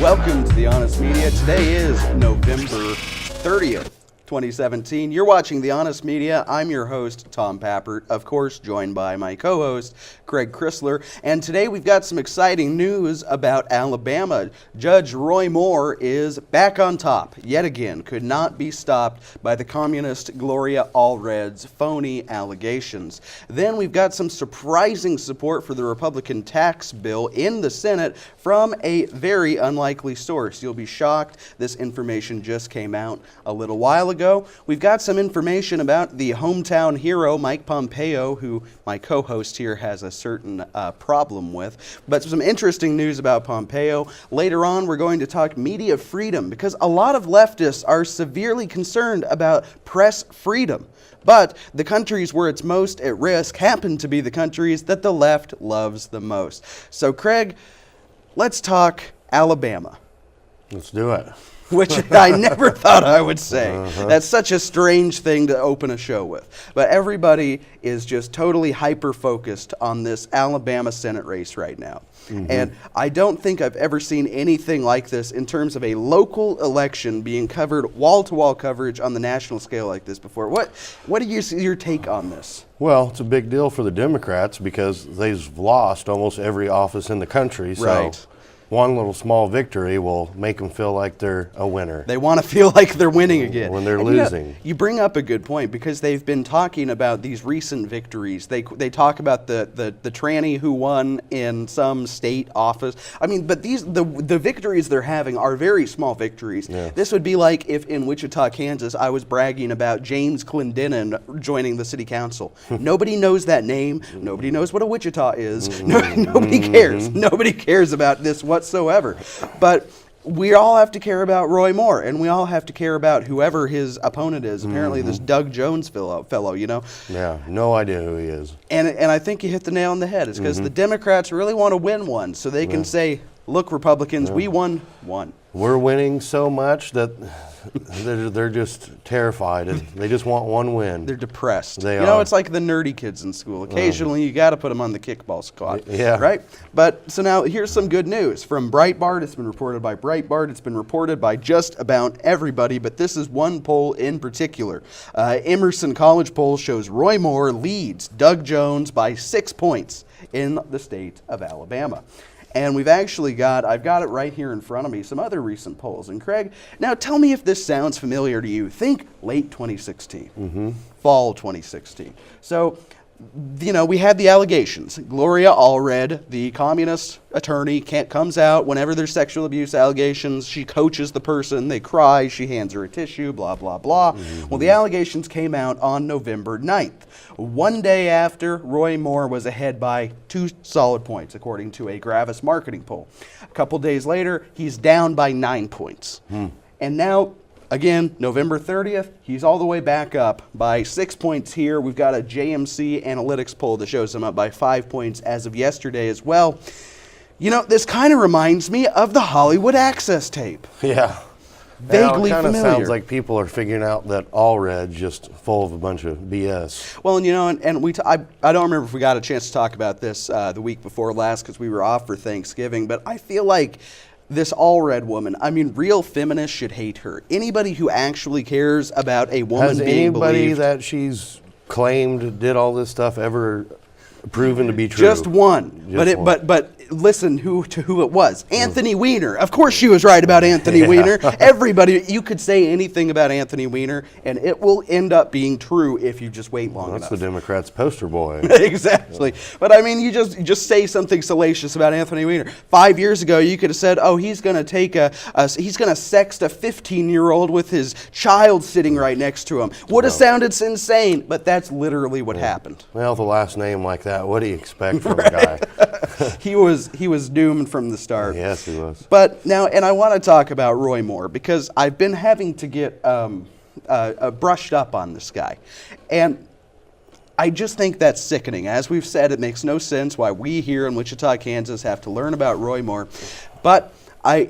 Welcome to The Honest Media. Today is November 30th. 2017. You're watching The Honest Media. I'm your host, Tom Pappert, of course, joined by my co-host, Craig Chrysler. And today we've got some exciting news about Alabama. Judge Roy Moore is back on top, yet again, could not be stopped by the communist Gloria Allred's phony allegations. Then we've got some surprising support for the Republican tax bill in the Senate from a very unlikely source. You'll be shocked. This information just came out a little while ago. We've got some information about the hometown hero, Mike Pompeo, who my co-host here has a certain problem with. But some interesting news about Pompeo. Later on, we're going to talk media freedom, because a lot of leftists are severely concerned about press freedom. But the countries where it's most at risk happen to be the countries that the left loves the most. So, Craig, let's talk Alabama. Let's do it. Which I never thought I would say. That's such a strange thing to open a show with. But everybody is just totally hyper-focused on this Alabama Senate race right now. And I don't think I've ever seen anything like this in terms of a local election being covered, wall-to-wall coverage on the national scale like this before. What do you see your take on this? Well, it's a big deal for the Democrats because they've lost almost every office in the country. So right. One little small victory will make them feel like they're a winner. They want to feel like they're winning again. When they're losing. You know, you bring up a good point, because they've been talking about these recent victories. They talk about the tranny who won in some state office. I mean, but the victories they're having are very small victories. Yeah. This would be like if in Wichita, Kansas, I was bragging about James Clendenin joining the city council. Nobody knows that name. Nobody knows what a Wichita is. Nobody cares. Nobody cares about this whatsoever. But we all have to care about Roy Moore, and we all have to care about whoever his opponent is. Apparently this Doug Jones fellow, you know? Yeah, no idea who he is. And I think you hit the nail on the head. It's because the Democrats really want to win one, so they can say, look, Republicans, we won one. We're winning so much that they're just terrified. They just want one win. They're depressed. They you know, it's like the nerdy kids in school. Occasionally, you got to put them on the kickball squad. Yeah. Right? But so now here's some good news from Breitbart. It's been reported by Breitbart. It's been reported by just about everybody. But this is one poll in particular. Emerson College poll shows Roy Moore leads Doug Jones by 6 points in the state of Alabama. And we've actually I've got it right here in front of me, some other recent polls. And Craig, now tell me if this sounds familiar to you. Think late 2016, fall 2016. So, you know, we had the allegations. Gloria Allred, the communist attorney, comes out whenever there's sexual abuse allegations. She coaches the person, they cry, she hands her a tissue, blah, blah, blah. Well, the allegations came out on November 9th. One day after, Roy Moore was ahead by 2 solid points, according to a Gravis marketing poll. A couple days later, he's down by 9 points. And now, again, November 30th, he's all the way back up by 6 points here. We've got a JMC analytics poll that shows him up by 5 points as of yesterday as well. You know, this kind of reminds me of the Hollywood Access tape. Yeah. Vaguely familiar. It kind of familiar. sounds like people are figuring out that Allred's just full of a bunch of BS. Well, and you know, I don't remember if we got a chance to talk about this the week before last because we were off for Thanksgiving, but I feel like this Allred woman, I mean, real feminists should hate her. Anybody who actually cares about a woman being believed. Has anybody that she's claimed did all this stuff ever proven to be true? Just one. But listen to who it was. Anthony Weiner. Of course she was right about Anthony Weiner. Everybody, you could say anything about Anthony Weiner, and it will end up being true if you just wait long enough. That's the Democrats' poster boy. Exactly. But I mean, you just say something salacious about Anthony Weiner. 5 years ago, you could have said, oh, he's going to he's going to sext a 15-year-old with his child sitting right next to him. Would have sounded insane, but that's literally what happened. Well, with a last name like that, what do you expect from a guy? He was doomed from the start. Yes, he was. But now, and I want to talk about Roy Moore because I've been having to get brushed up on this guy. And I just think that's sickening. As we've said, it makes no sense why we here in Wichita, Kansas have to learn about Roy Moore. But I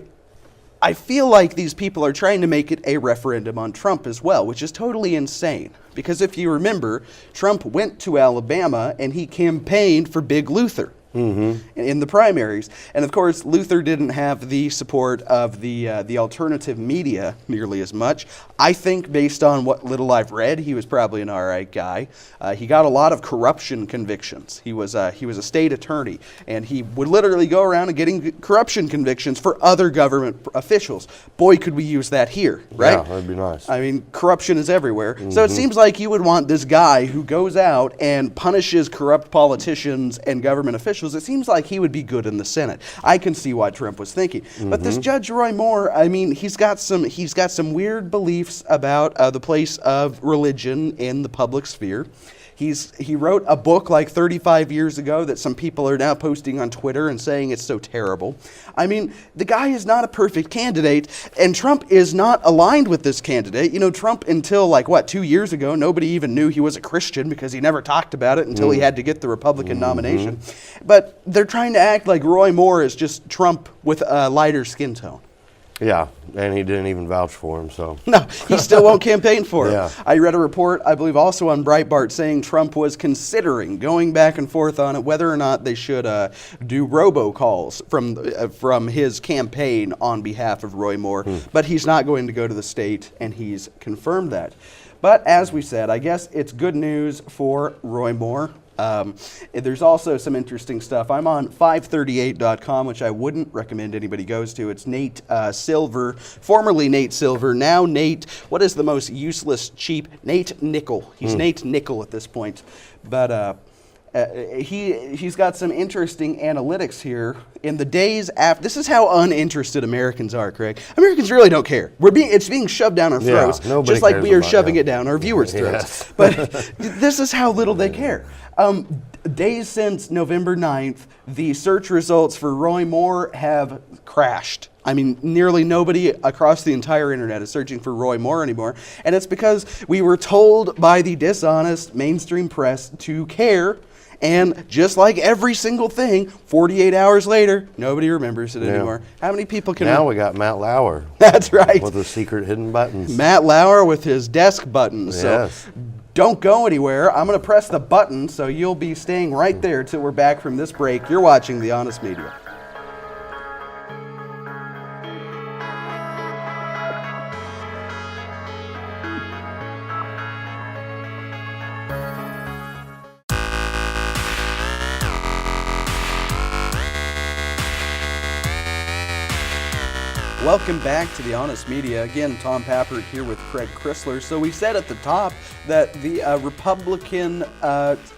feel like these people are trying to make it a referendum on Trump as well, which is totally insane. Because if you remember, Trump went to Alabama and he campaigned for Big Luther. in the primaries. And of course, Luther didn't have the support of the alternative media nearly as much. I think, based on what little I've read, he was probably an all right guy. He got a lot of corruption convictions. He was a state attorney, and he would literally go around and getting corruption convictions for other government officials. Boy, could we use that here, right? Yeah, that'd be nice. I mean, corruption is everywhere. So it seems like you would want this guy who goes out and punishes corrupt politicians and government officials. It seems like he would be good in the Senate. I can see why Trump was thinking. But this Judge Roy Moore, I mean, he's got some weird beliefs about the place of religion in the public sphere. He wrote a book like 35 years ago that some people are now posting on Twitter and saying it's so terrible. I mean, the guy is not a perfect candidate, and Trump is not aligned with this candidate. You know, Trump, until 2 years ago, nobody even knew he was a Christian because he never talked about it until he had to get the Republican nomination. But they're trying to act like Roy Moore is just Trump with a lighter skin tone. Yeah, and he didn't even vouch for him, so. No, he still won't campaign for him. Yeah. I read a report, I believe also on Breitbart, saying Trump was considering going back and forth on it, whether or not they should do robocalls from his campaign on behalf of Roy Moore. But he's not going to go to the state, and he's confirmed that. But as we said, I guess it's good news for Roy Moore. There's also some interesting stuff. I'm on 538.com, which I wouldn't recommend anybody goes to. It's Nate Silver, formerly Nate Silver, now Nate, what is the most useless, cheap? Nate Nickel. He's Nate Nickel at this point. But he's got some interesting analytics here. In the days after, this is how uninterested Americans are, Craig. Americans really don't care. It's being shoved down our throats, just like we are shoving it down our viewers' throats. Yes. But this is how little they care. Days since November 9th, the search results for Roy Moore have crashed. I mean, nearly nobody across the entire internet is searching for Roy Moore anymore. And it's because we were told by the dishonest mainstream press to care. And just like every single thing, 48 hours later, nobody remembers it anymore. How many people can... Now we got Matt Lauer. That's right. With the secret hidden buttons. Matt Lauer with his desk buttons. Yes. So don't go anywhere. I'm going to press the button, so you'll be staying right there till we're back from this break. You're watching The Honest Media. Welcome back to The Honest Media. Again, Tom Pappert here with Craig Chrysler. So we said at the top that the Republican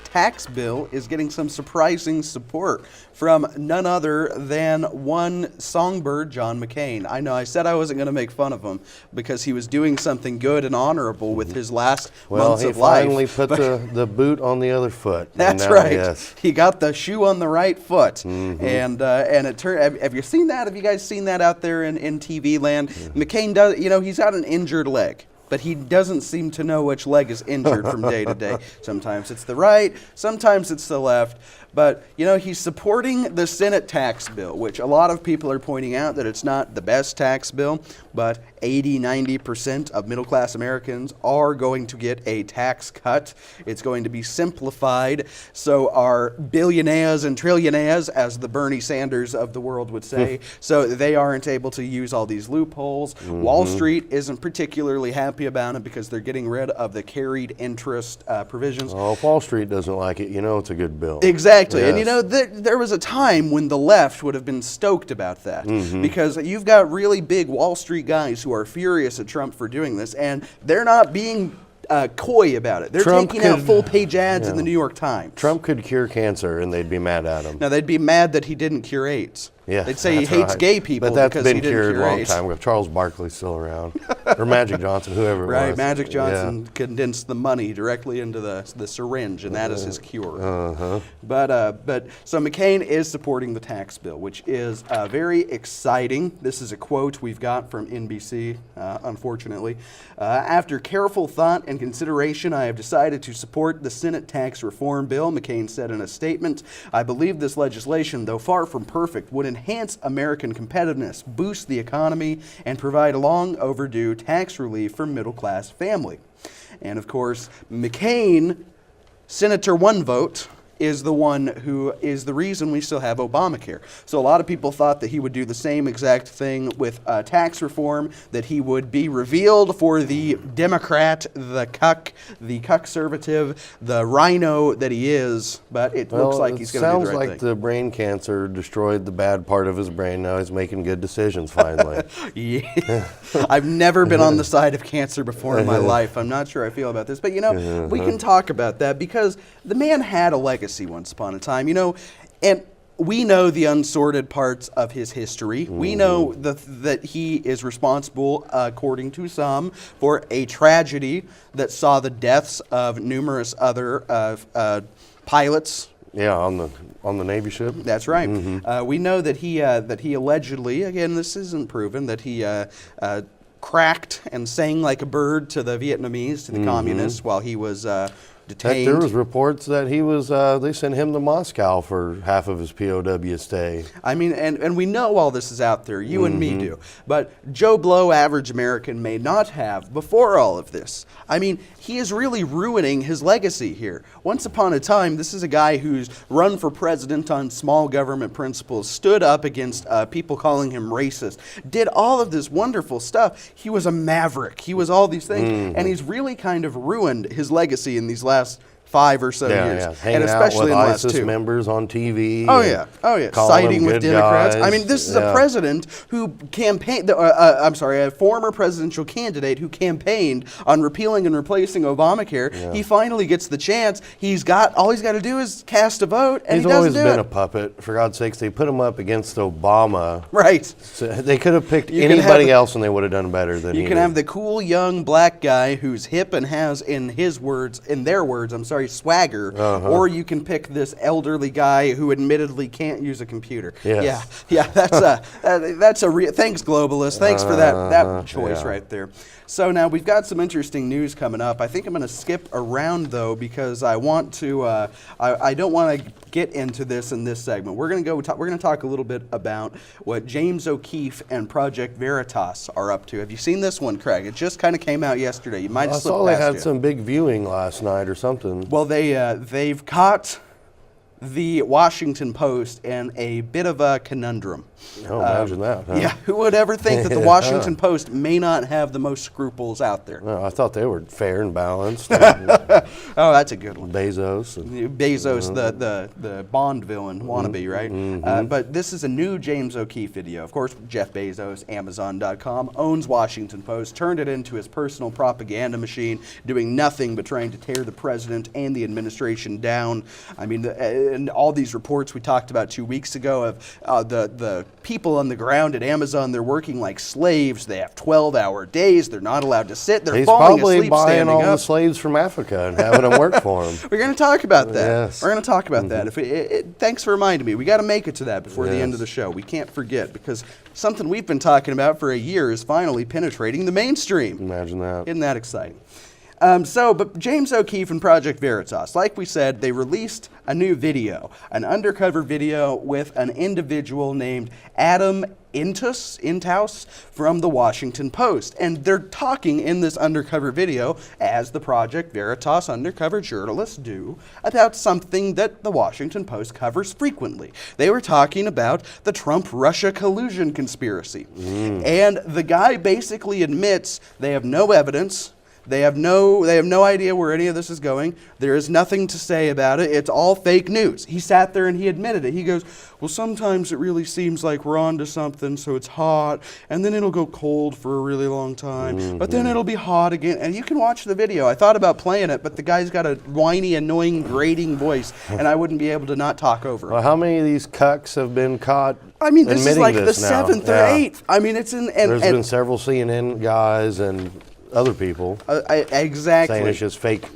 tax bill is getting some surprising support from none other than one songbird, John McCain. I know I said I wasn't going to make fun of him because he was doing something good and honorable with his last months of life. Well, he finally put the boot on the other foot. That's right. Yes. He got the shoe on the right foot. And it turned. Have you seen that? Have you guys seen that out there in TV land? McCain does. You know, he's got an injured leg, but he doesn't seem to know which leg is injured from day to day. Sometimes it's the right, sometimes it's the left. But, you know, he's supporting the Senate tax bill, which a lot of people are pointing out that it's not the best tax bill, but 80-90% of middle-class Americans are going to get a tax cut. It's going to be simplified, so our billionaires and trillionaires, as the Bernie Sanders of the world would say, so they aren't able to use all these loopholes. Wall Street isn't particularly happy about it because they're getting rid of the carried interest provisions. Oh, if Wall Street doesn't like it, you know it's a good bill. Exactly. Yes. And you know, there was a time when the left would have been stoked about that because you've got really big Wall Street guys who are furious at Trump for doing this, and they're not being coy about it. They're taking out full-page ads in the New York Times. Trump could cure cancer, and they'd be mad at him. Now, they'd be mad that he didn't cure AIDS. Yeah, they'd say he hates gay people but that's because been he didn't cured cure a long AIDS. time ago. Charles Barkley's still around, or Magic Johnson, whoever it was. Right, Magic Johnson condensed the money directly into the syringe, and that is his cure. But so McCain is supporting the tax bill, which is very exciting. This is a quote we've got from NBC, unfortunately. After careful thought and consideration, I have decided to support the Senate tax reform bill, McCain said in a statement. I believe this legislation, though far from perfect, would enhance American competitiveness, boost the economy, and provide long overdue tax relief for middle-class family. And of course, McCain, Senator one vote, is the one who is the reason we still have Obamacare. So a lot of people thought that he would do the same exact thing with tax reform, that he would be revealed for the Democrat, the cuckservative, the rhino that he is, but it looks like he's going to do the right thing. Sounds like the brain cancer destroyed the bad part of his brain. Now he's making good decisions finally. Yeah. I've never been on the side of cancer before in my life. I'm not sure I feel about this, but we can talk about that because the man had a legacy once upon a time, and we know the unsorted parts of his history. We know that he is responsible, according to some, for a tragedy that saw the deaths of numerous other pilots. Yeah, on the Navy ship. That's right. We know that he allegedly, again, this isn't proven, that he cracked and sang like a bird to the Vietnamese, to the communists, while he was detained. There was reports that he was, they sent him to Moscow for half of his POW stay. I mean, and we know all this is out there, you and me do, but Joe Blow, average American, may not have before all of this. I mean, he is really ruining his legacy here. Once upon a time, this is a guy who's run for president on small government principles, stood up against people calling him racist, did all of this wonderful stuff. He was a maverick. He was all these things, and he's really kind of ruined his legacy in these last 5 or so years, hanging and especially out with in the last ISIS 2 members on TV. Oh yeah, siding with Democrats. Guys. I mean, this is a president who campaigned. A former presidential candidate who campaigned on repealing and replacing Obamacare. Yeah. He finally gets the chance. All he's got to do is cast a vote, and he's he doesn't do it. He's always been a puppet. For God's sakes, they put him up against Obama. Right. So they could have picked anybody else, and they would have done better than he did. You can have the cool young black guy who's hip and has, in their words, swagger, or you can pick this elderly guy who admittedly can't use a computer. Yes. Yeah, that's a thanks, globalists. Thanks for that choice right there. So now we've got some interesting news coming up. I think I'm going to skip around though because I want to. I don't want to get into this in this segment. We're going to talk a little bit about what James O'Keefe and Project Veritas are up to. Have you seen this one, Craig? It just kind of came out yesterday. You might have slipped past it. I saw they had some big viewing last night or something. Well, they've caught the Washington Post in a bit of a conundrum. Oh, imagine that. Huh? Yeah, who would ever think that the Washington Post may not have the most scruples out there? No, I thought they were fair and balanced. Oh, that's a good one. Bezos, the Bond villain wannabe, right? But this is a new James O'Keefe video. Of course, Jeff Bezos, Amazon.com, owns Washington Post, turned it into his personal propaganda machine, doing nothing but trying to tear the president and the administration down. I mean, and all these reports we talked about 2 weeks ago of the people on the ground at Amazon, they're working like slaves. They have 12-hour days. They're not allowed to sit. They're falling asleep standing up. He's probably buying all the slaves from Africa and having them work for him. We're going to talk about that. Yes. We're going to talk about that. Thanks for reminding me. We got to make it to that before the end of the show. We can't forget because something we've been talking about for a year is finally penetrating the mainstream. Imagine that. Isn't that exciting? But James O'Keefe and Project Veritas, like we said, they released a new video, an undercover video with an individual named Adam Intaus from the Washington Post. And they're talking in this undercover video, as the Project Veritas undercover journalists do, about something that the Washington Post covers frequently. They were talking about the Trump-Russia collusion conspiracy. And the guy basically admits they have no evidence. They have no idea where any of this is going. There is nothing to say about it. It's all fake news. He sat there and he admitted it. He goes, well, sometimes it really seems like we're onto something, so it's hot, and then it'll go cold for a really long time, but then it'll be hot again. And you can watch the video. I thought about playing it, but the guy's got a whiny, annoying, grating voice, and I wouldn't be able to not talk over him. Well, how many of these cucks have been caught? I mean, this is like the 7th or 8th. I mean, it's in. There's been several CNN guys and other people exactly saying it's just fake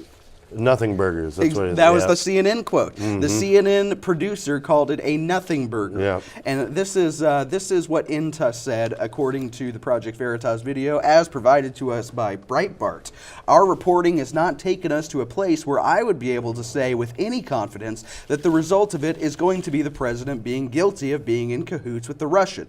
nothing burgers. That's what it is. That was the CNN quote. The CNN producer called it a nothing burger. Yeah. And this is what INTA said according to the Project Veritas video as provided to us by Breitbart. Our reporting has not taken us to a place where I would be able to say with any confidence that the result of it is going to be the president being guilty of being in cahoots with the Russian.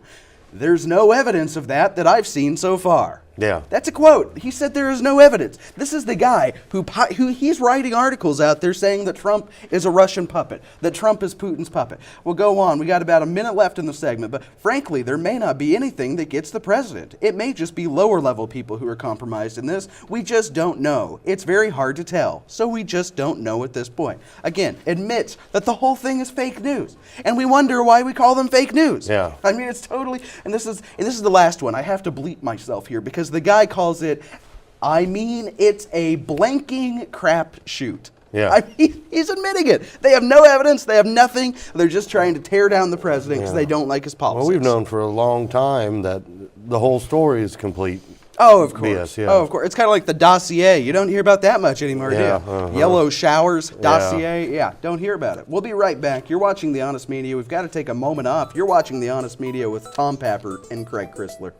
There's no evidence of that I've seen so far. Yeah. That's a quote. He said there is no evidence. This is the guy who he's writing articles out there saying that Trump is a Russian puppet, that Trump is Putin's puppet. We'll go on. We got about a minute left in the segment, but frankly, there may not be anything that gets the president. It may just be lower level people who are compromised in this. We just don't know. It's very hard to tell, so we just don't know at this point. Again, admits that the whole thing is fake news, and we wonder why we call them fake news. Yeah. I mean, it's totally, and this is the last one. I have to bleep myself here because the guy calls it, it's a blanking crap shoot. Yeah. He's admitting it. They have no evidence. They have nothing. They're just trying to tear down the president because they don't like his policies. Well, we've known for a long time that the whole story is complete. Oh, of course. BS, yeah. Oh, of course. It's kind of like the dossier. You don't hear about that much anymore, do you? Uh-huh. Yellow showers, dossier. Yeah, don't hear about it. We'll be right back. You're watching The Honest Media. We've got to take a moment off. You're watching The Honest Media with Tom Pappert and Craig Chrysler.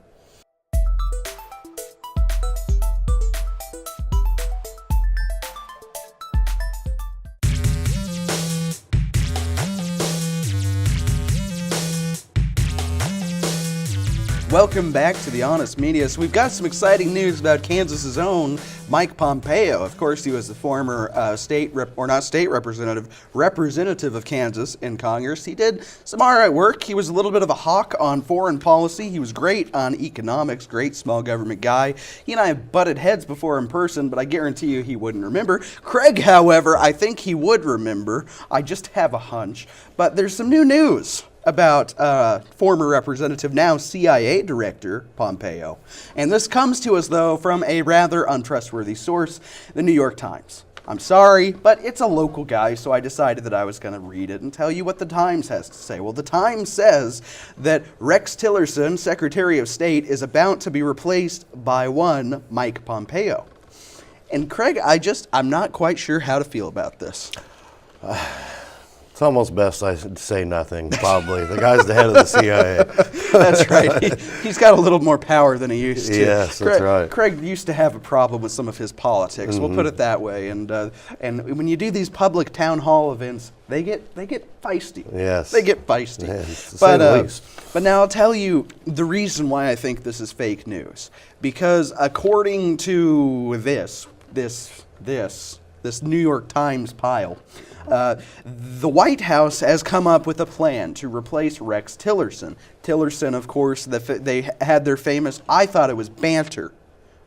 Welcome back to The Honest Media. So we've got some exciting news about Kansas's own Mike Pompeo. Of course, he was the former representative of Kansas in Congress. He did some all right work. He was a little bit of a hawk on foreign policy. He was great on economics, great small government guy. He and I butted heads before in person, but I guarantee you he wouldn't remember. Craig, however, I think he would remember. I just have a hunch. But there's some new news about former representative, now CIA Director Pompeo. And this comes to us, though, from a rather untrustworthy source, the New York Times. I'm sorry, but it's a local guy, so I decided that I was going to read it and tell you what the Times has to say. Well, the Times says that Rex Tillerson, Secretary of State, is about to be replaced by one Mike Pompeo. And Craig, I'm not quite sure how to feel about this. It's almost best I say nothing, probably. The guy's the head of the CIA. That's right. He's got a little more power than he used to. Yes, that's right. Craig used to have a problem with some of his politics. We'll put it that way. And when you do these public town hall events, they get feisty. Yes. They get feisty. Yeah, to say the least. But now I'll tell you the reason why I think this is fake news. Because according to this New York Times pile, the White House has come up with a plan to replace Rex Tillerson. Tillerson, of course, they had their famous, I thought it was banter,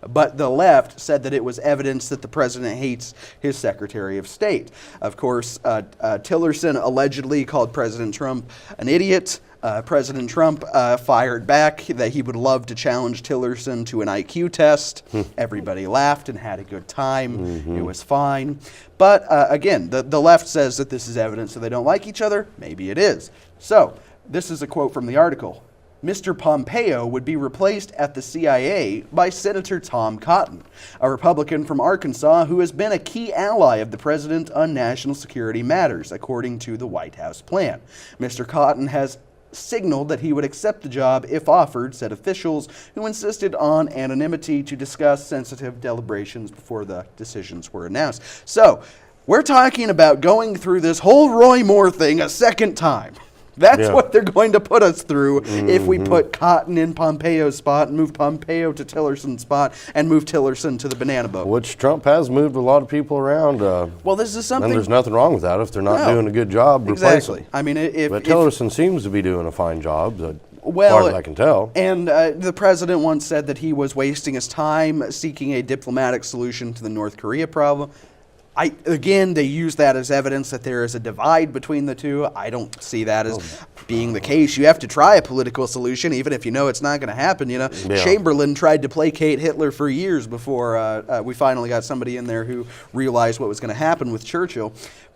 but the left said that it was evidence that the president hates his Secretary of State. Of course, Tillerson allegedly called President Trump an idiot. President Trump fired back that he would love to challenge Tillerson to an IQ test. Everybody laughed and had a good time. It was fine. But again, the left says that this is evidence that they don't like each other. Maybe it is. So this is a quote from the article. Mr. Pompeo would be replaced at the CIA by Senator Tom Cotton, a Republican from Arkansas who has been a key ally of the president on national security matters, according to the White House plan. Mr. Cotton has signaled that he would accept the job if offered, said officials who insisted on anonymity to discuss sensitive deliberations before the decisions were announced. So, we're talking about going through this whole Roy Moore thing a second time. That's what they're going to put us through if we put Cotton in Pompeo's spot and move Pompeo to Tillerson's spot and move Tillerson to the banana boat. Which Trump has moved a lot of people around. Well, this is something. And there's nothing wrong with that if they're not doing a good job. Exactly. Replace them. I mean, but Tillerson seems to be doing a fine job. As far as I can tell. And the president once said that he was wasting his time seeking a diplomatic solution to the North Korea problem. Again, they use that as evidence that there is a divide between the two. I don't see that as being the case. You have to try a political solution, even if you know it's not going to happen. You know, Chamberlain tried to placate Hitler for years before we finally got somebody in there who realized what was going to happen with Churchill.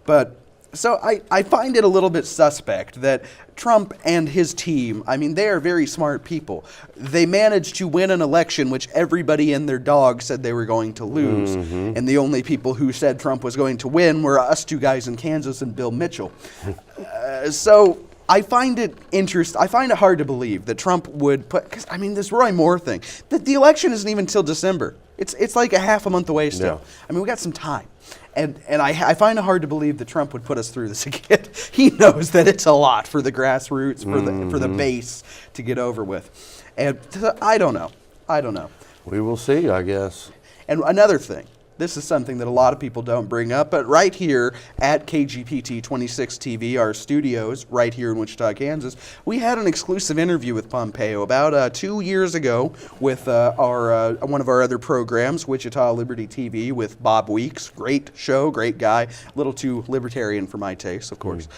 But so I find it a little bit suspect that Trump and his team, I mean, they are very smart people. They managed to win an election which everybody and their dog said they were going to lose. And the only people who said Trump was going to win were us two guys in Kansas and Bill Mitchell. So I find it hard to believe that Trump would put, because I mean, this Roy Moore thing, the election isn't even till December. It's like a half a month away still. I mean, we got some time. And I find it hard to believe that Trump would put us through this again. He knows that it's a lot for the grassroots, for the base to get over with. And I don't know. We will see, I guess. And another thing, this is something that a lot of people don't bring up, but right here at KGPT 26 TV, our studios right here in Wichita, Kansas, we had an exclusive interview with Pompeo about 2 years ago with one of our other programs, Wichita Liberty TV, with Bob Weeks. Great show, great guy. A little too libertarian for my taste, of course.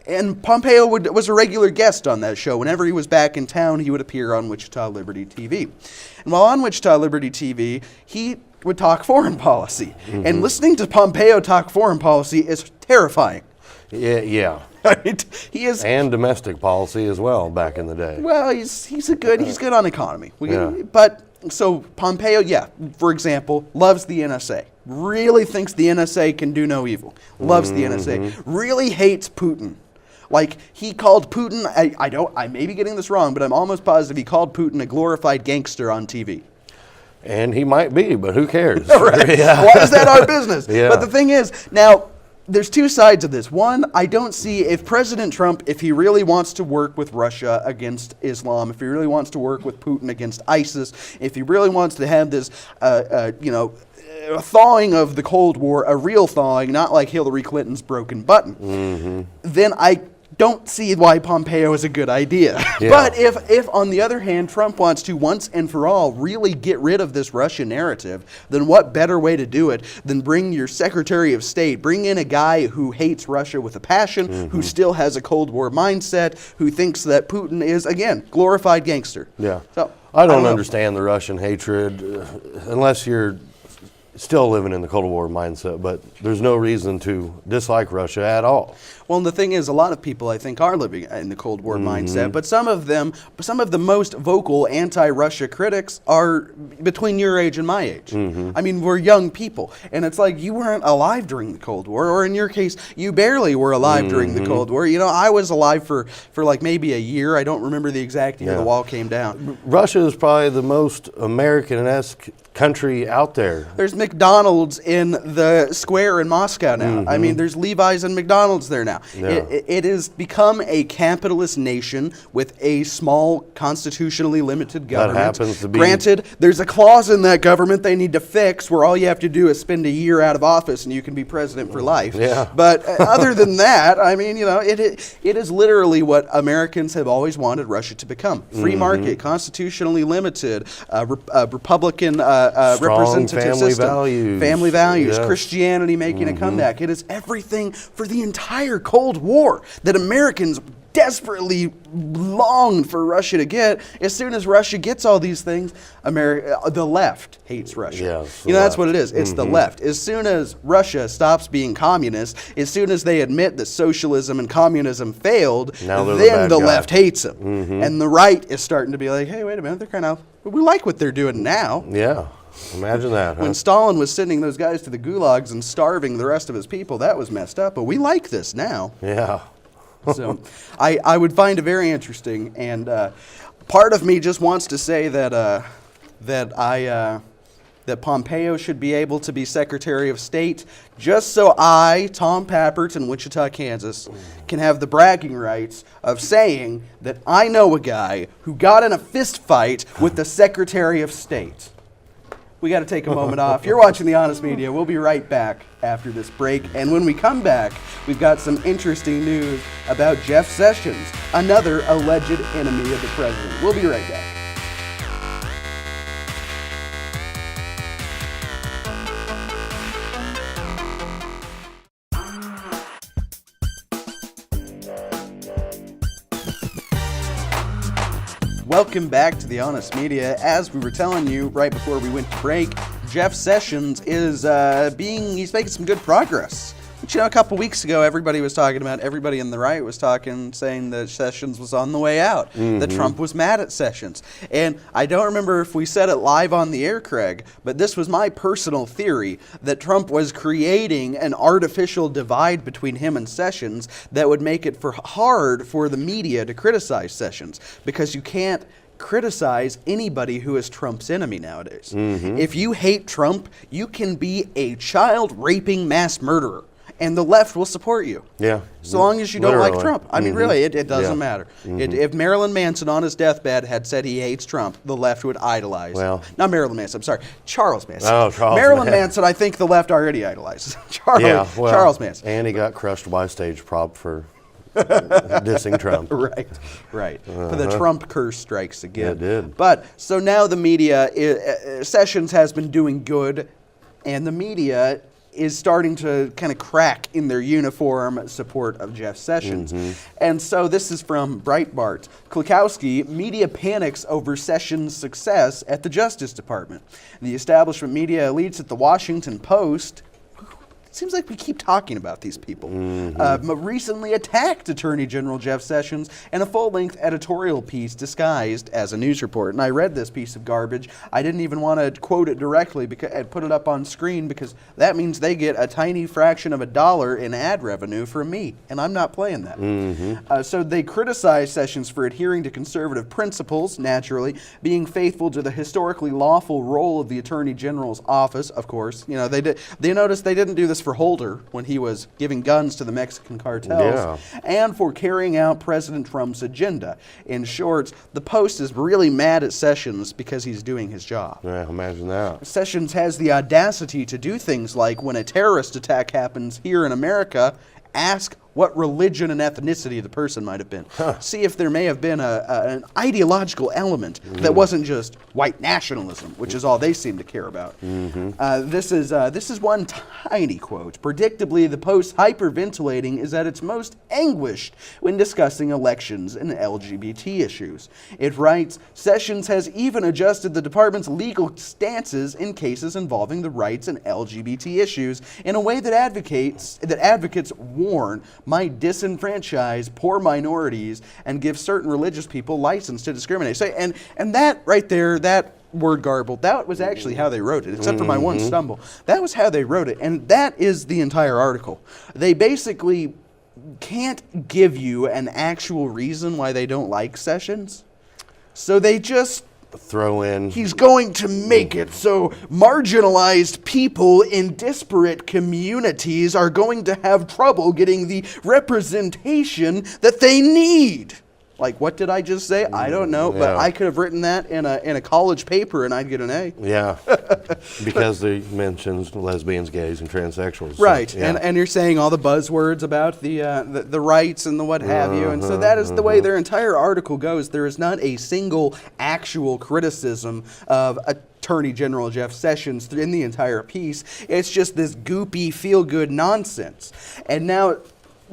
And Pompeo was a regular guest on that show. Whenever he was back in town, he would appear on Wichita Liberty TV. And while on Wichita Liberty TV, he would talk foreign policy. And listening to Pompeo talk foreign policy is terrifying. Yeah. He is, and domestic policy as well back in the day. well, he's good on economy. Yeah. But so Pompeo, for example, loves the NSA. Really thinks the NSA can do no evil. Loves the NSA. Really hates Putin. Like, he called Putin, I may be getting this wrong, but I'm almost positive he called Putin a glorified gangster on TV. And he might be, but who cares? Right. Yeah. Why is that our business? Yeah. But the thing is, now, there's two sides of this. One, I don't see if President Trump, if he really wants to work with Russia against Islam, if he really wants to work with Putin against ISIS, if he really wants to have this, a thawing of the Cold War, a real thawing, not like Hillary Clinton's broken button, then I don't see why Pompeo is a good idea. Yeah. But if, on the other hand, Trump wants to once and for all really get rid of this Russia narrative, then what better way to do it than bring your Secretary of State, bring in a guy who hates Russia with a passion, who still has a Cold War mindset, who thinks that Putin is, again, glorified gangster. Yeah. So I don't understand the Russian hatred unless you're still living in the Cold War mindset, but there's no reason to dislike Russia at all. Well, and the thing is, a lot of people, I think, are living in the Cold War mindset, but some of the most vocal anti-Russia critics are between your age and my age. I mean, we're young people, and it's like, you weren't alive during the Cold War, or in your case, you barely were alive during the Cold War. You know, I was alive for like maybe a year. I don't remember the exact year the wall came down. Russia is probably the most American-esque country out there. There's McDonald's in the square in Moscow now. I mean, there's Levi's and McDonald's there now. Yeah. It has become a capitalist nation with a small, constitutionally limited government. That happens to be. Granted, there's a clause in that government they need to fix where all you have to do is spend a year out of office and you can be president for life. Yeah. But other than that, I mean, you know, it is literally what Americans have always wanted Russia to become. Free market, constitutionally limited, Republican representative system. Family values, yes. Christianity making a comeback. It is everything for the entire Cold War that Americans desperately longed for Russia to get. As soon as Russia gets all these things, the left hates Russia. Yes, you know, that's what it is. It's the left. As soon as Russia stops being communist, as soon as they admit that socialism and communism failed, then the left hates them. And the right is starting to be like, hey, wait a minute, we like what they're doing now. Yeah. Imagine that, huh? When Stalin was sending those guys to the gulags and starving the rest of his people, that was messed up, but we like this now. Yeah. So I would find it very interesting, and part of me just wants to say that that Pompeo should be able to be Secretary of State, just so I, Tom Pappert in Wichita, Kansas, can have the bragging rights of saying that I know a guy who got in a fist fight with the Secretary of State. We got to take a moment off. You're watching The Honest Media. We'll be right back after this break. And when we come back, we've got some interesting news about Jeff Sessions, another alleged enemy of the president. We'll be right back. Welcome back to The Honest Media. As we were telling you right before we went to break, Jeff Sessions is he's making some good progress. But, you know, a couple weeks ago, everybody in the right was talking, saying that Sessions was on the way out, that Trump was mad at Sessions. And I don't remember if we said it live on the air, Craig, but this was my personal theory, that Trump was creating an artificial divide between him and Sessions that would make it hard for the media to criticize Sessions, because you can't criticize anybody who is Trump's enemy nowadays. If you hate Trump, you can be a child-raping mass murderer and the left will support you. Yeah. So long as you don't like Literally. Trump. I mean, really, it doesn't Yeah. matter. If Marilyn Manson on his deathbed had said he hates Trump, the left would idolize. Well. Not Marilyn Manson, I'm sorry, Charles Manson. Oh, Charles Marilyn Manson. Manson, I think the left already idolizes. Charles Manson. And he got crushed by a stage prop for dissing Trump. Right. But the Trump curse strikes again. It did. But so now the media, Sessions has been doing good, and the media is starting to kind of crack in their uniform support of Jeff Sessions. And so this is from Breitbart. Klukowski, media panics over Sessions' success at the Justice Department. The establishment media elites at the Washington Post, it seems like we keep talking about these people, recently attacked Attorney General Jeff Sessions in a full-length editorial piece disguised as a news report. And I read this piece of garbage. I didn't even want to quote it directly and put it up on screen because that means they get a tiny fraction of a dollar in ad revenue from me, and I'm not playing that. So they criticized Sessions for adhering to conservative principles, naturally, being faithful to the historically lawful role of the Attorney General's office, of course. You know, they noticed they didn't do this for Holder when he was giving guns to the Mexican cartels, and for carrying out President Trump's agenda. In short, the Post is really mad at Sessions because he's doing his job. Yeah, imagine that. Sessions has the audacity to do things like, when a terrorist attack happens here in America, ask what religion and ethnicity the person might have been. See if there may have been an ideological element that wasn't just white nationalism, which is all they seem to care about. This is one tiny quote. Predictably, the Post hyperventilating is at its most anguished when discussing elections and LGBT issues. It writes, Sessions has even adjusted the department's legal stances in cases involving the rights and LGBT issues in a way that advocates warn might disenfranchise poor minorities and give certain religious people license to discriminate. So, and that right there, that word garbled, that was actually how they wrote it, except for my one stumble. That was how they wrote it, and that is the entire article. They basically can't give you an actual reason why they don't like Sessions, so they just throw in, he's going to make it so marginalized people in disparate communities are going to have trouble getting the representation that they need. Like, what did I just say? I don't know, but I could have written that in a college paper and I'd get an A. Yeah, because they mentions lesbians, gays, and transsexuals. Right, So, yeah. and you're saying all the buzzwords about the rights and the what have you, and so that is the way their entire article goes. There is not a single actual criticism of Attorney General Jeff Sessions in the entire piece. It's just this goopy, feel-good nonsense. And now,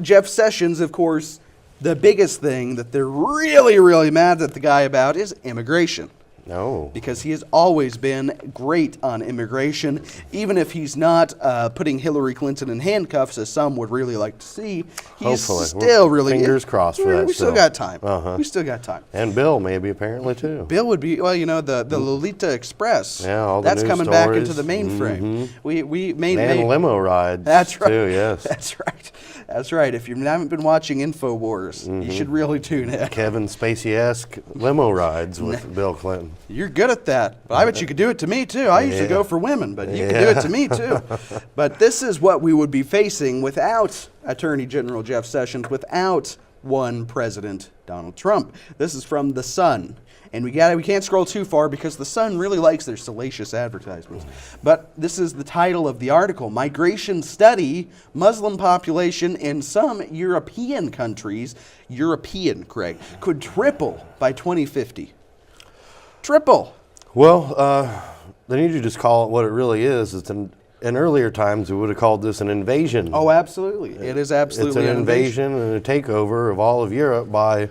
Jeff Sessions, of course, the biggest thing that they're really, really mad at the guy about is immigration. No. Because he has always been great on immigration, even if he's not putting Hillary Clinton in handcuffs, as some would really like to see. He's Hopefully. still really... Fingers crossed for that We still got time. We still got time. And Bill, maybe, apparently, too. Bill would be, well, you know, the Lolita Express. Yeah, all the that's news coming stories. back into the mainframe. We made And limo rides, That's right. too, yes. That's right. That's right. If you haven't been watching InfoWars, you should really tune in. Kevin Spacey-esque limo rides with Bill Clinton. You're good at that, but I bet you could do it to me too. I usually go for women, but you can do it to me too. But this is what we would be facing without Attorney General Jeff Sessions, without one President Donald Trump. This is from The Sun. And we can't scroll too far because The Sun really likes their salacious advertisements. But this is the title of the article. Migration study, Muslim population in some European countries, Craig, could triple by 2050. Triple. Well, they need to just call it what it really is. It's in earlier times, we would have called this an invasion. Oh, absolutely. It is absolutely It's an invasion and a takeover of all of Europe by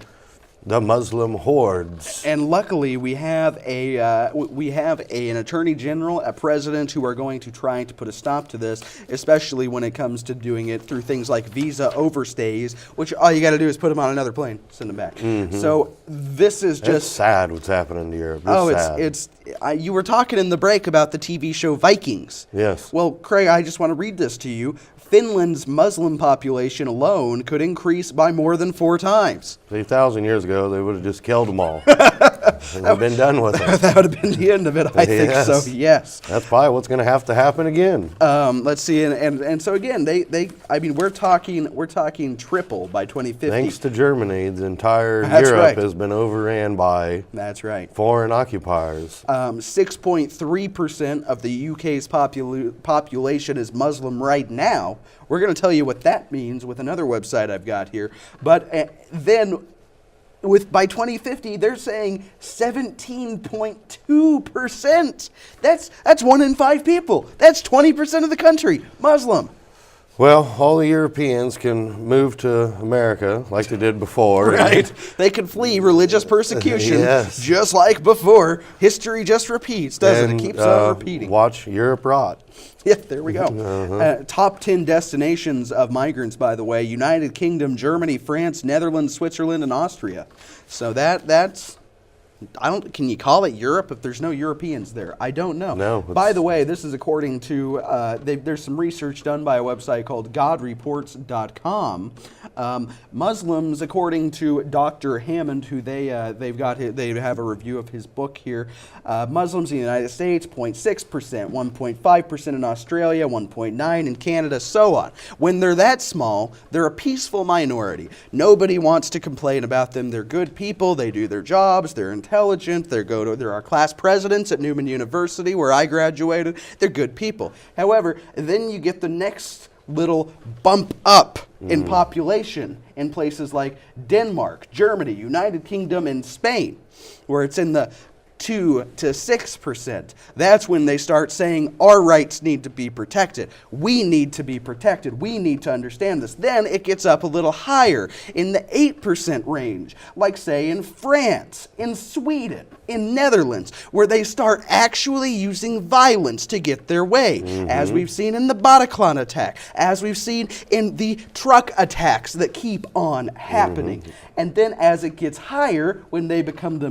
the Muslim hordes. And luckily, we have an attorney general, a president who are going to try to put a stop to this, especially when it comes to doing it through things like visa overstays, which all you got to do is put them on another plane, send them back. So this is just It's sad what's happening to Europe. It's you were talking in the break about the TV show Vikings. Yes. Well, Craig, I just want to read this to you. Finland's Muslim population alone could increase by more than 4 times. 3,000 years ago, they would have just killed them all. and we've been done with it. That would have been the end of it, I think so, yes. That's probably what's going to have to happen again. Let's see, and so again, we're talking triple by 2050. Thanks to Germany, the entire That's Europe right. has been overran by That's right. foreign occupiers. 6.3% of the UK's population is Muslim right now. We're going to tell you what that means with another website I've got here. But then by 2050, they're saying 17.2%. That's 1 in 5 people. That's 20% of the country, Muslim. Well, all the Europeans can move to America like they did before. Right. They can flee religious persecution Yes. just like before. History just repeats, doesn't it? It keeps on repeating. Watch Europe rot. Yeah, there we go. Top 10 destinations of migrants, by the way: United Kingdom, Germany, France, Netherlands, Switzerland, and Austria. So that's. Can you call it Europe if there's no Europeans there? I don't know. No. By the way, this is according to, there's some research done by a website called godreports.com. Muslims, according to Dr. Hammond, who they have a review of his book here. Muslims in the United States, 0.6%, 1.5% in Australia, 1.9% in Canada, so on. When they're that small, they're a peaceful minority. Nobody wants to complain about them. They're good people. They do their jobs. They're intelligent. They're our class presidents at Newman University, where I graduated. They're good people. However, then you get the next little bump up in population in places like Denmark, Germany, United Kingdom, and Spain, where it's in the 2 to 6%. That's when they start saying our rights need to be protected. We need to be protected. We need to understand this. Then it gets up a little higher in the 8% range, like say in France, in Sweden, in Netherlands, where they start actually using violence to get their way, as we've seen in the Bataclan attack, as we've seen in the truck attacks that keep on happening. And then as it gets higher, when they become the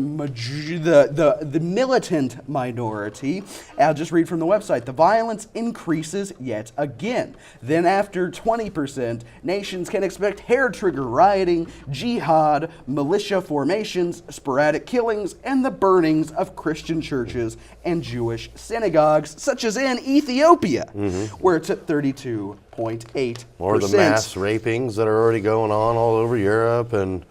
militant minority, I'll just read from the website, the violence increases yet again. Then after 20%, nations can expect hair-trigger rioting, jihad, militia formations, sporadic killings, and the burnings of Christian churches and Jewish synagogues, such as in Ethiopia, where it's at 32.8%. Or the mass rapings that are already going on all over Europe, and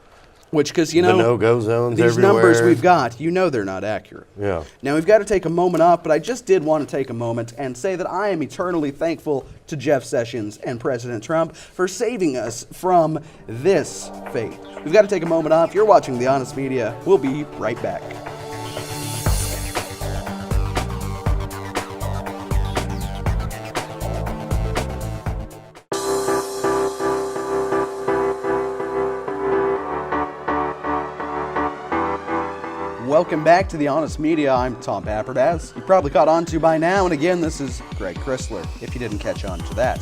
which, because, the no-go zones these everywhere. numbers we've got, they're not accurate. Yeah. Now, we've got to take a moment off, but I just did want to take a moment and say that I am eternally thankful to Jeff Sessions and President Trump for saving us from this fate. We've got to take a moment off. You're watching The Honest Media. We'll be right back. Welcome back to The Honest Media. I'm Tom Pappard, you probably caught on to by now. And again, this is Greg Chrysler, if you didn't catch on to that.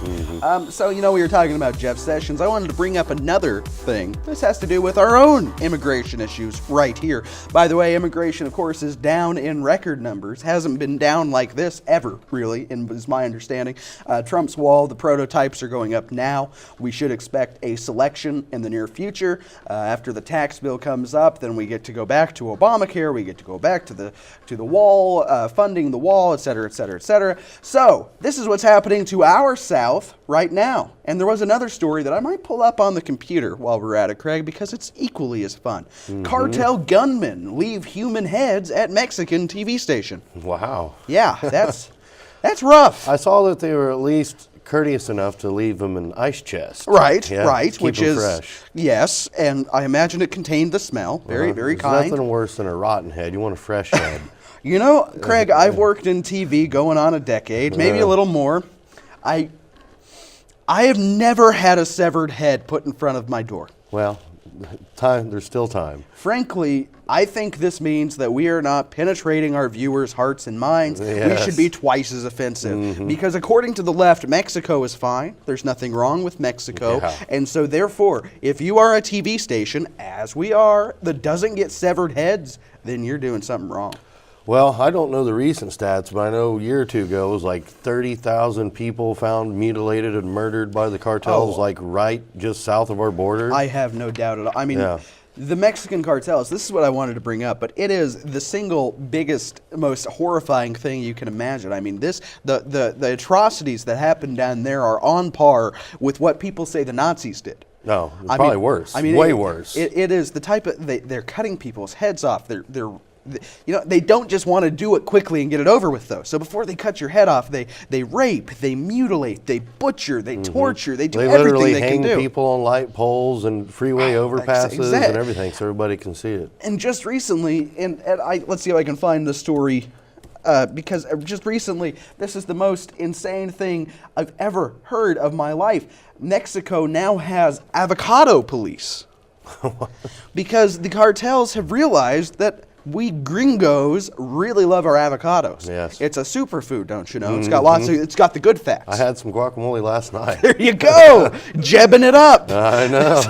So, we were talking about Jeff Sessions. I wanted to bring up another thing. This has to do with our own immigration issues right here. By the way, immigration, of course, is down in record numbers. Hasn't been down like this ever, really, is my understanding. Trump's wall, the prototypes are going up now. We should expect a selection in the near future. After the tax bill comes up, then we get to go back to Obamacare. We get to go back to the wall, funding the wall, et cetera, et cetera, et cetera. So this is what's happening to our South right now. And there was another story that I might pull up on the computer while we're at it, Craig, because it's equally as fun. Cartel gunmen leave human heads at Mexican TV station. Wow. Yeah, that's rough. I saw that they were at least courteous enough to leave them in ice chest. Right, Yeah, right, keep which them is fresh. yes, and I imagine it contained the smell. Very, very There's kind. nothing worse than a rotten head. You want a fresh head. Craig, I've worked in TV going on a decade, maybe a little more. I have never had a severed head put in front of my door. Well, there's still time. Frankly, I think this means that we are not penetrating our viewers' hearts and minds. Yes. We should be twice as offensive. Because according to the left, Mexico is fine. There's nothing wrong with Mexico. Yeah. And so therefore, if you are a TV station, as we are, that doesn't get severed heads, then you're doing something wrong. Well, I don't know the recent stats, but I know a year or two ago it was like 30,000 people found mutilated and murdered by the cartels, like right just south of our border. I have no doubt at all. I mean, Yeah. The Mexican cartels, this is what I wanted to bring up, but it is the single biggest, most horrifying thing you can imagine. I mean, the atrocities that happen down there are on par with what people say the Nazis did. No, probably worse. I mean, way worse. It is the type of, they're cutting people's heads off. They don't just want to do it quickly and get it over with, though. So before they cut your head off, they rape, they mutilate, they butcher, they torture, they do everything they can do. They literally hang people on light poles and freeway overpasses and everything, so everybody can see it. And just recently, let's see if I can find the story, because just recently, this is the most insane thing I've ever heard of my life. Mexico now has avocado police because the cartels have realized that we gringos really love our avocados. Yes. It's a superfood, don't you know? It's got it's got the good facts. I had some guacamole last night. There you go, jebbing it up. I know.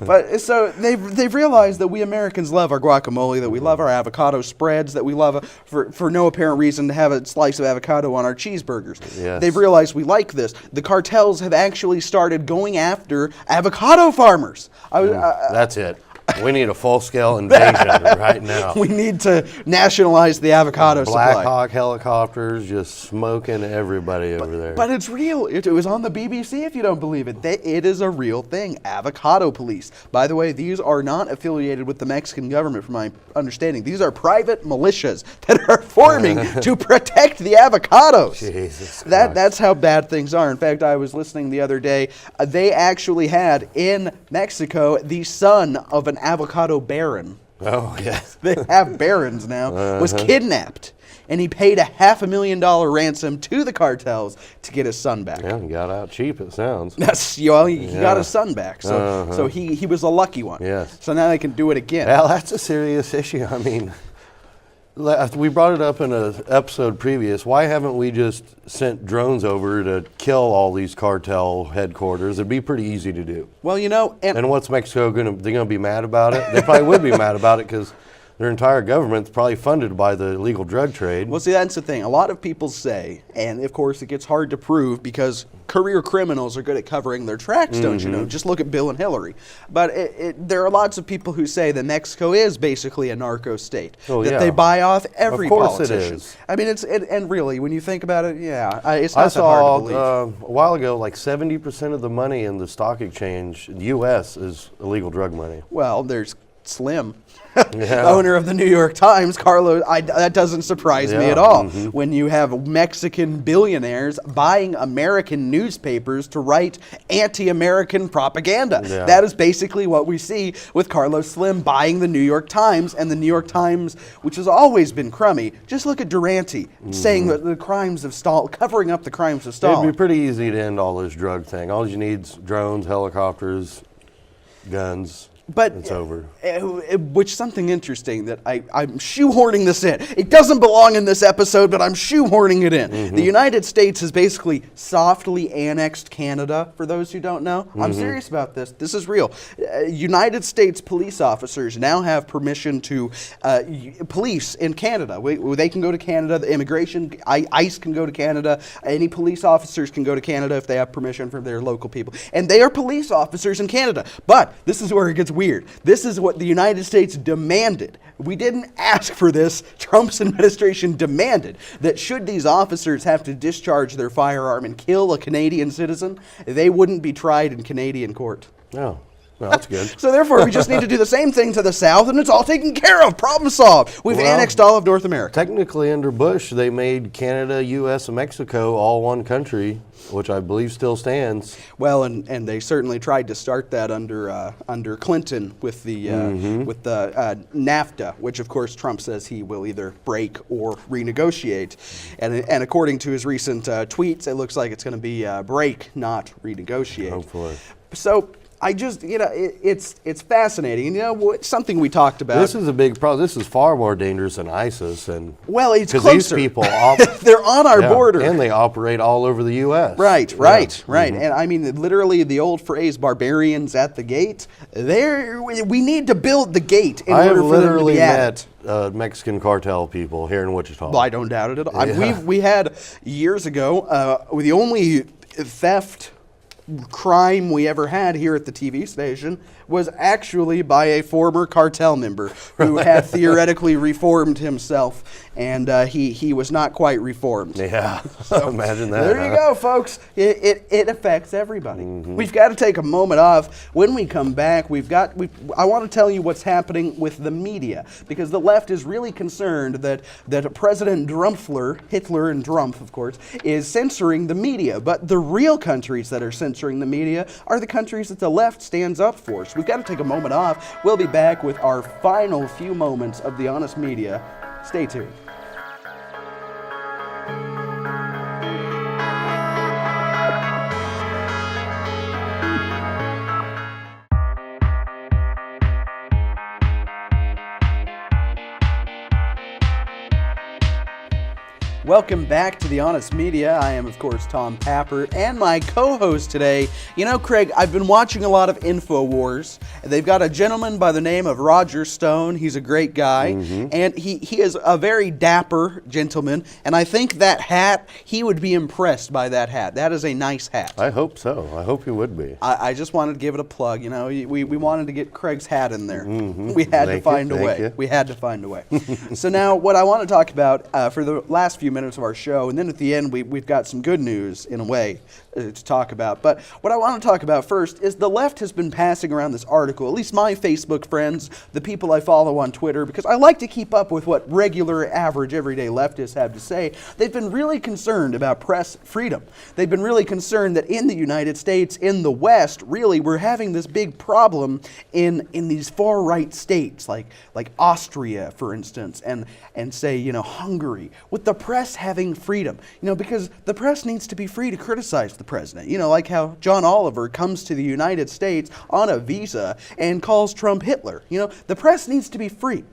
But so they've realized that we Americans love our guacamole, that we love our avocado spreads, that we love for no apparent reason to have a slice of avocado on our cheeseburgers. Yes. They've realized we like this. The cartels have actually started going after avocado farmers. That's it. We need a full-scale invasion right now. We need to nationalize the avocado supply. Black Hawk helicopters just smoking everybody over there. But it's real. It was on the BBC, if you don't believe it. It is a real thing. Avocado police. By the way, these are not affiliated with the Mexican government, from my understanding. These are private militias that are forming to protect the avocados. Jesus Christ. That's how bad things are. In fact, I was listening the other day. They actually had in Mexico the son of an avocado baron. Oh, yes. They have barons now. Was kidnapped, and he paid a $500,000 ransom to the cartels to get his son back. Yeah, he got out cheap, it sounds. He got his son back, so he was a lucky one. Yes. So now they can do it again. Well, that's a serious issue. I mean, we brought it up in an episode previous. Why haven't we just sent drones over to kill all these cartel headquarters? It'd be pretty easy to do. Well, you know, and what's Mexico they're gonna be mad about it? They probably would be mad about it because their entire government's probably funded by the illegal drug trade. Well, see, that's the thing. A lot of people say, and of course it gets hard to prove because career criminals are good at covering their tracks, don't you know? Just look at Bill and Hillary. But there are lots of people who say that Mexico is basically a narco state. Oh, that they buy off every politician. Of course it is. I mean, and really, when you think about it, it's not I that hard to believe. saw a while ago, like 70% of the money in the stock exchange, the U.S., is illegal drug money. Well, there's Slim, owner of the New York Times, Carlos. That doesn't surprise me at all. When you have Mexican billionaires buying American newspapers to write anti-American propaganda. Yeah. That is basically what we see with Carlos Slim buying the New York Times, and the New York Times, which has always been crummy. Just look at Durante saying that the crimes of Stalin, covering up the crimes of Stalin. It'd be pretty easy to end all this drug thing. All you need is drones, helicopters, guns. But it's over. Which something interesting that I'm shoehorning this in. It doesn't belong in this episode, but I'm shoehorning it in. The United States has basically softly annexed Canada, for those who don't know. I'm serious about this. This is real. United States police officers now have permission to police in Canada. They can go to Canada. The immigration, ICE can go to Canada. Any police officers can go to Canada if they have permission from their local people. And they are police officers in Canada. But this is where it gets weird. This is what the United States demanded. We didn't ask for this. Trump's administration demanded that should these officers have to discharge their firearm and kill a Canadian citizen, they wouldn't be tried in Canadian court. Oh. Well, that's good. So therefore, we just need to do the same thing to the South, and it's all taken care of. Problem solved. We've annexed all of North America. Technically, under Bush, they made Canada, U.S., and Mexico all one country, which I believe still stands. Well, and they certainly tried to start that under Clinton with the NAFTA, which of course Trump says he will either break or renegotiate. And according to his recent tweets, it looks like it's going to be break, not renegotiate. Hopefully. So I just, it's fascinating. And, it's something we talked about. This is a big problem. This is far more dangerous than ISIS. Well, it's closer. Because these people, they're on our border. And they operate all over the U.S. Right. And I mean, literally the old phrase, barbarians at the gate, we need to build the gate in order for them to be at it. Met Mexican cartel people here in Wichita. Well, I don't doubt it at all. We had years ago, the only theft crime we ever had here at the TV station was actually by a former cartel member who had theoretically reformed himself, and he was not quite reformed. Yeah, So, imagine that. There you go, folks. It affects everybody. We've got to take a moment off. When we come back, I want to tell you what's happening with the media, because the left is really concerned that President Drumpfler, Hitler and Drumpf, of course, is censoring the media. But the real countries that are censoring the media are the countries that the left stands up for. So we've got to take a moment off. We'll be back with our final few moments of the Honest Media. Stay tuned. Welcome back to the Honest Media. I am, of course, Tom Pappert, and my co-host today. You know, Craig, I've been watching a lot of InfoWars. They've got a gentleman by the name of Roger Stone. He's a great guy, and he is a very dapper gentleman, and I think that hat, he would be impressed by that hat. That is a nice hat. I hope so. I hope you would be. I just wanted to give it a plug. You know, we wanted to get Craig's hat in there. We had to find a way. We had to find a way. So now, what I want to talk about for the last few minutes of our show, and then at the end we've got some good news in a way to talk about. But what I want to talk about first is the left has been passing around this article, at least my Facebook friends, the people I follow on Twitter, because I like to keep up with what regular, average, everyday leftists have to say. They've been really concerned about press freedom. They've been really concerned that in the United States, in the West, really, we're having this big problem in these far-right states, like Austria, for instance, and say, you know, Hungary, with the press having freedom. You know, because the press needs to be free to criticize the president. You know, like how John Oliver comes to the United States on a visa and calls Trump Hitler. You know, the press needs to be free.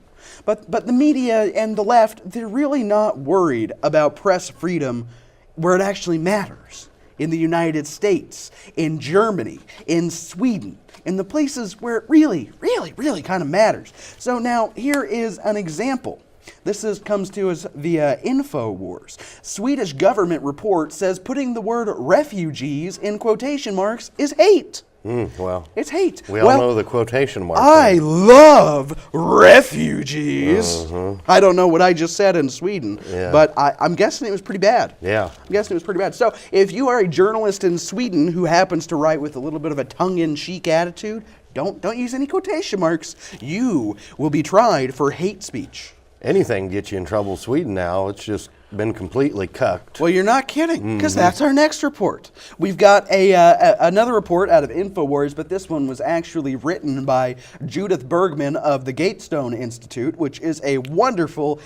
But the media and the left, they're really not worried about press freedom where it actually matters. In the United States, in Germany, in Sweden, in the places where it really, really, really kind of matters. So now here is an example. This comes to us via InfoWars. Swedish government report says putting the word refugees in quotation marks is hate. Well, it's hate. We all know the quotation marks. I love refugees. I don't know what I just said in Sweden, but I'm guessing it was pretty bad. Yeah. I'm guessing it was pretty bad. So if you are a journalist in Sweden who happens to write with a little bit of a tongue-in-cheek attitude, don't use any quotation marks. You will be tried for hate speech. Anything gets you in trouble. Sweden now, it's just been completely cucked. Well, you're not kidding, because that's our next report. We've got another report out of InfoWars, but this one was actually written by Judith Bergman of the Gatestone Institute, which is a wonderful,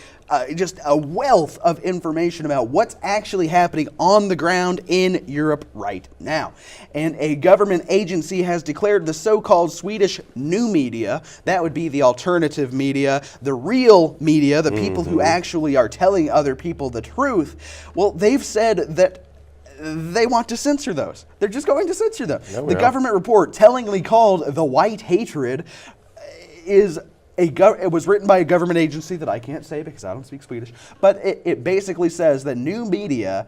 just a wealth of information about what's actually happening on the ground in Europe right now. And a government agency has declared the so-called Swedish new media, that would be the alternative media, the real media, the people who actually are telling other people the truth, well, they've said that they want to censor those. They're just going to censor them. The government report, tellingly called The White Hatred, it was written by a government agency that I can't say because I don't speak Swedish, but it basically says that new media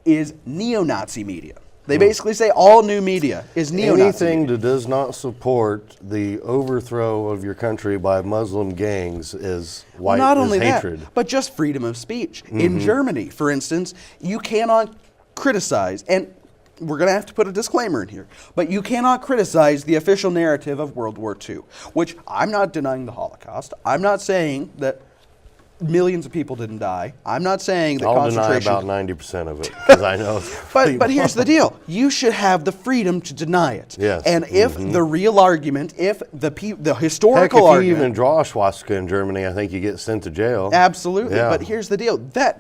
is neo-Nazi media. They basically say all new media is neo-Nazi. Anything that does not support the overthrow of your country by Muslim gangs is white Not only hatred. That, but just freedom of speech. In Germany, for instance, you cannot criticize, and we're going to have to put a disclaimer in here, but you cannot criticize the official narrative of World War II, which I'm not denying the Holocaust. I'm not saying that millions of people didn't die. I'm not saying that concentration... I'll deny about 90% of it, because I know... But here's the deal. You should have the freedom to deny it. Yes. And if the real argument, if the historical Heck, if argument... you even draw a swastika in Germany, I think you get sent to jail. Absolutely. Yeah. But here's the deal. That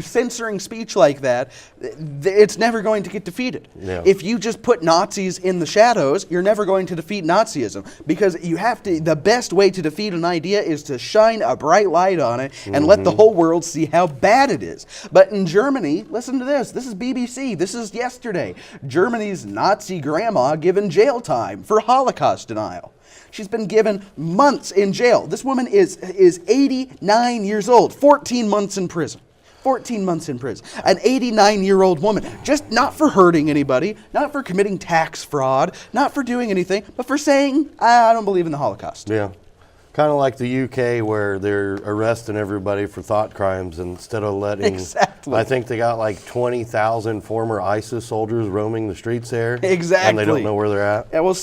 censoring speech like that, it's never going to get defeated. Yeah. If you just put Nazis in the shadows, you're never going to defeat Nazism, because you have to... The best way to defeat an idea is to shine a bright light on it and let the whole world see how bad it is. But in Germany, listen to this. This is BBC. This is yesterday. Germany's Nazi grandma given jail time for Holocaust denial. She's been given months in jail. This woman is 89 years old, 14 months in prison. 14 months in prison. An 89-year-old woman, just not for hurting anybody, not for committing tax fraud, not for doing anything, but for saying, I don't believe in the Holocaust. Yeah. Kind of like the UK where they're arresting everybody for thought crimes instead of letting... Exactly. I think they got like 20,000 former ISIS soldiers roaming the streets there. Exactly. And they don't know where they're at. Yeah, well,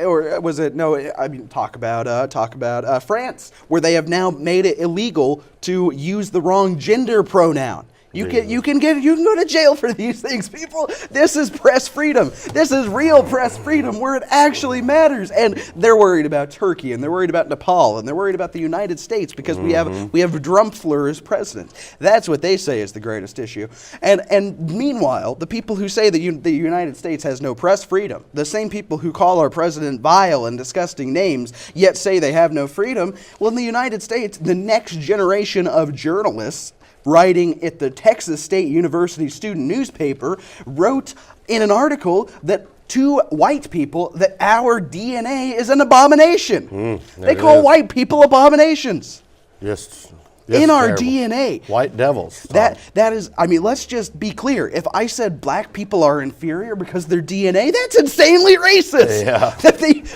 or was it, no, I mean, talk about France, where they have now made it illegal to use the wrong gender pronoun. You can go to jail for these things, people. This is press freedom. This is real press freedom where it actually matters. And they're worried about Turkey, and they're worried about Nepal, and they're worried about the United States because we have Drumpfler as president. That's what they say is the greatest issue. And meanwhile, the people who say that the United States has no press freedom, the same people who call our president vile and disgusting names, yet say they have no freedom, well, in the United States, the next generation of journalists writing at the Texas State University student newspaper wrote in an article that to white people that our DNA is an abomination. They call white people abominations. Yes. In our terrible. DNA. White devils. That is, I mean, let's just be clear. If I said black people are inferior because of their DNA, that's insanely racist. Yeah.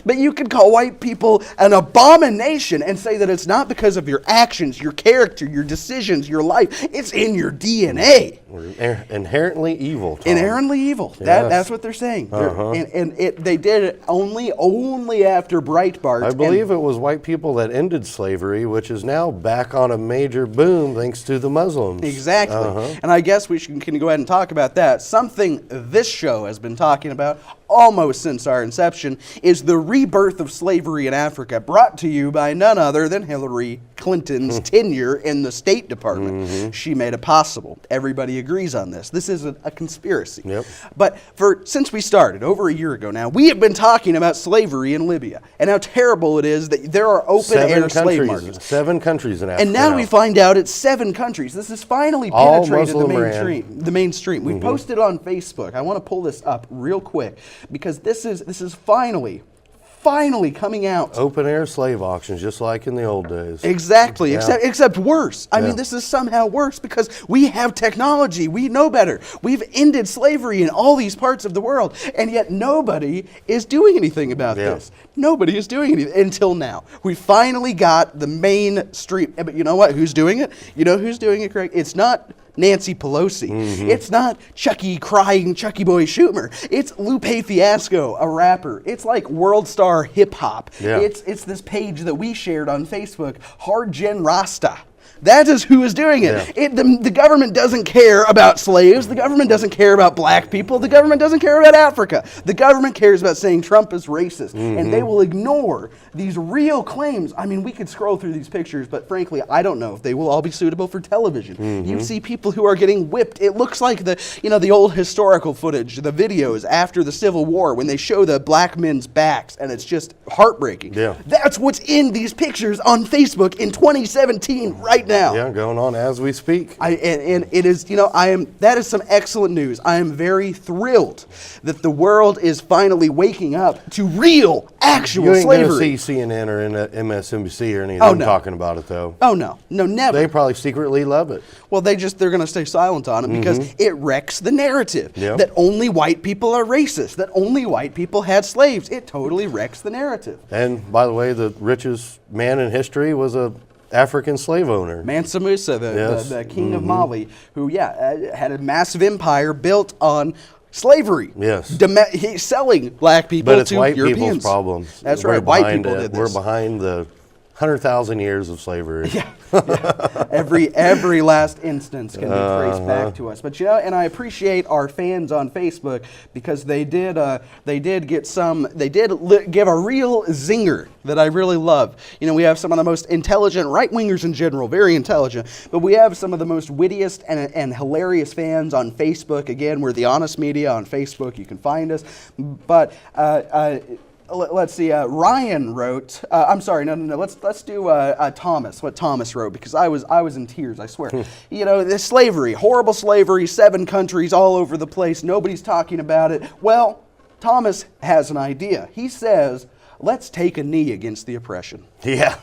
But you can call white people an abomination and say that it's not because of your actions, your character, your decisions, your life. It's in your DNA. We're inherently evil, Tom. Inherently evil. Yes. That's what they're saying. They did it only after Breitbart. I believe it was white people that ended slavery, which is now back on a major boom thanks to the Muslims. Exactly. And I guess we can go ahead and talk about that. Something this show has been talking about almost since our inception is the rebirth of slavery in Africa, brought to you by none other than Hillary Clinton's tenure in the State Department. She made it possible. Everybody agrees on this. This isn't a conspiracy. Yep. But since we started over a year ago now, we have been talking about slavery in Libya and how terrible it is that there are open-air slave markets. 7 countries in Africa. And now we find out it's 7 countries. This has finally penetrated the mainstream. We posted on Facebook. I want to pull this up real quick because this is finally coming out. Open air slave auctions, just like in the old days. Exactly, Yeah. except worse. I mean, this is somehow worse because we have technology. We know better. We've ended slavery in all these parts of the world, and yet nobody is doing anything about this. Nobody is doing anything until now. We finally got the mainstream. But you know what? Who's doing it? You know who's doing it, Craig? It's not Nancy Pelosi. It's not crying Chucky Boy Schumer. It's Lupe Fiasco, a rapper. It's like world star hip hop. It's this page that we shared on Facebook, Hard Gen Rasta. That is who is doing it. The government doesn't care about slaves. The government doesn't care about black people. The government doesn't care about Africa. The government cares about saying Trump is racist. And they will ignore these real claims. I mean, we could scroll through these pictures, but frankly, I don't know if they will all be suitable for television. You see people who are getting whipped. It looks like the old historical footage, the videos after the Civil War when they show the black men's backs, and it's just heartbreaking. That's what's in these pictures on Facebook in 2017 right now. Yeah, going on as we speak. And it is, that is some excellent news. I am very thrilled that the world is finally waking up to real, actual slavery. You ain't going to see CNN or MSNBC or any of them talking about it, though. Oh, no, never. They probably secretly love it. Well, they're going to stay silent on it because it wrecks the narrative that only white people are racist, that only white people had slaves. It totally wrecks the narrative. And by the way, the richest man in history was a African slave owner. Mansa Musa, the king of Mali, who, had a massive empire built on slavery. He's selling black people but it's to white Europeans. people's problems. That's right. White people did this. We're behind the 100,000 years of slavery. Every last instance can be traced back to us. But and I appreciate our fans on Facebook because they did give a real zinger that I really love. We have some of the most intelligent right-wingers in general, very intelligent, but we have some of the most wittiest and hilarious fans on Facebook. Again, we're the Honest Media on Facebook. You can find us. But let's see. Ryan wrote. I'm sorry. No. Let's do Thomas. What Thomas wrote, because I was in tears. I swear. This slavery, horrible slavery, 7 countries all over the place. Nobody's talking about it. Well, Thomas has an idea. He says, let's take a knee against the oppression. Yeah.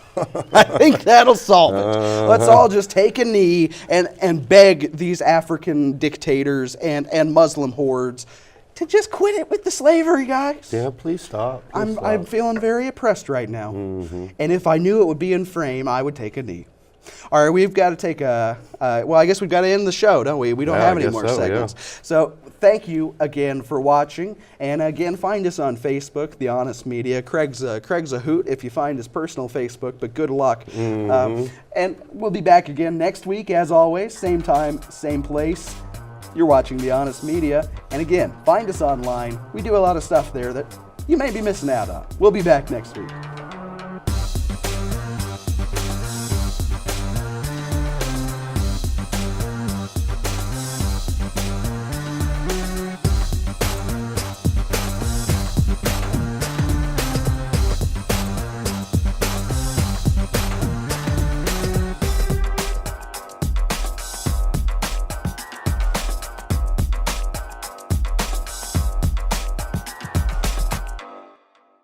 I think that'll solve it. Let's all just take a knee and beg these African dictators and Muslim hordes to just quit it with the slavery, guys. Yeah, please stop. Please stop. I'm feeling very oppressed right now. And if I knew it would be in frame, I would take a knee. All right, we've got to take well, I guess we've got to end the show, don't we? We don't have any more segments. So thank you again for watching. And again, find us on Facebook, The Honest Media. Craig's a hoot if you find his personal Facebook, but good luck. And we'll be back again next week, as always, same time, same place. You're watching The Honest Media. And again, find us online. We do a lot of stuff there that you may be missing out on. We'll be back next week.